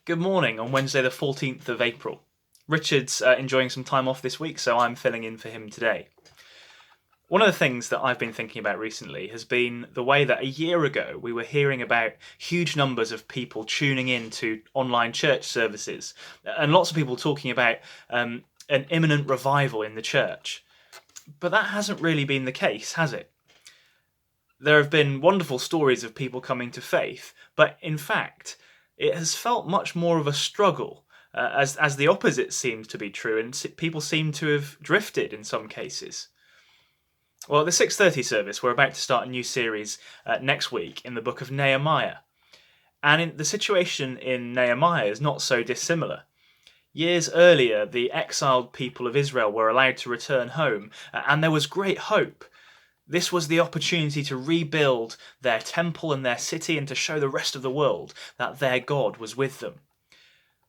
Good morning on Wednesday the 14th of April. Richard's enjoying some time off this week, so I'm filling in for him today. One of the things that I've been thinking about recently has been the way that a year ago we were hearing about huge numbers of people tuning in to online church services, and lots of people talking about an imminent revival in the church. But that hasn't really been the case, has it? There have been wonderful stories of people coming to faith, but in fact, it has felt much more of a struggle, as the opposite seems to be true, and people seem to have drifted in some cases. Well, at the 6:30 service, we're about to start a new series next week in the book of Nehemiah. And the situation in Nehemiah is not so dissimilar. Years earlier, the exiled people of Israel were allowed to return home, and there was great hope. This was the opportunity to rebuild their temple and their city and to show the rest of the world that their God was with them.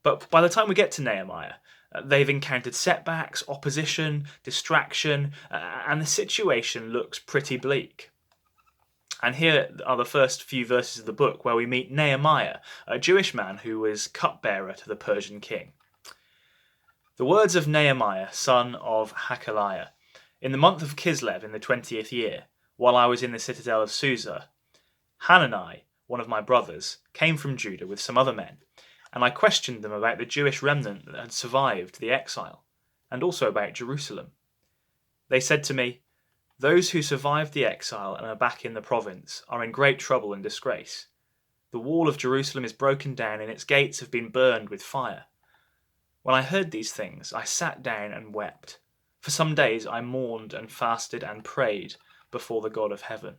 But by the time we get to Nehemiah, they've encountered setbacks, opposition, distraction, and the situation looks pretty bleak. And here are the first few verses of the book where we meet Nehemiah, a Jewish man who was cupbearer to the Persian king. The words of Nehemiah, son of Hakaliah. In the month of Kislev in the 20th year, while I was in the citadel of Susa, Hanani, one of my brothers, came from Judah with some other men, and I questioned them about the Jewish remnant that had survived the exile, and also about Jerusalem. They said to me, "Those who survived the exile and are back in the province are in great trouble and disgrace. The wall of Jerusalem is broken down and its gates have been burned with fire." When I heard these things, I sat down and wept. For some days I mourned and fasted and prayed before the God of heaven.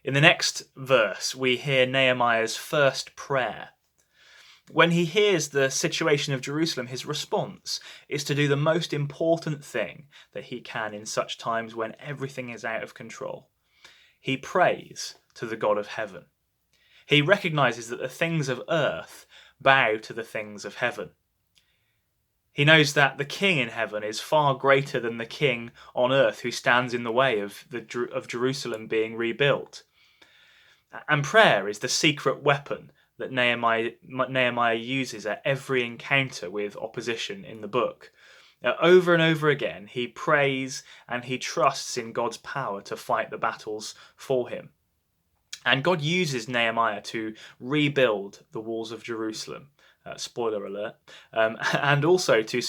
In the next verse, we hear Nehemiah's first prayer. When he hears the situation of Jerusalem, his response is to do the most important thing that he can in such times when everything is out of control. He prays to the God of heaven. He recognizes that the things of earth bow to the things of heaven. He knows that the king in heaven is far greater than the king on earth who stands in the way of Jerusalem being rebuilt. And prayer is the secret weapon that Nehemiah uses at every encounter with opposition in the book. Over and over again, he prays and he trusts in God's power to fight the battles for him. And God uses Nehemiah to rebuild the walls of Jerusalem. Spoiler alert. And also to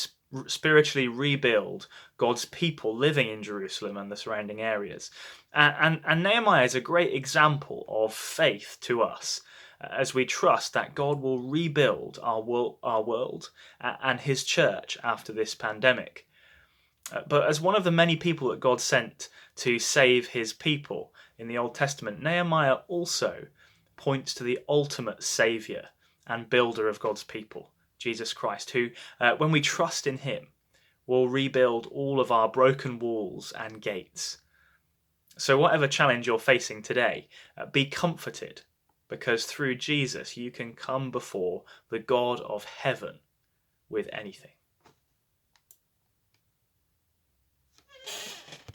spiritually rebuild God's people living in Jerusalem and the surrounding areas. And Nehemiah is a great example of faith to us as we trust that God will rebuild our world and his church after this pandemic. But as one of the many people that God sent to save his people in the Old Testament, Nehemiah also points to the ultimate saviour and builder of God's people, Jesus Christ, who, when we trust in him, will rebuild all of our broken walls and gates. So whatever challenge you're facing today, be comforted, because through Jesus you can come before the God of heaven with anything.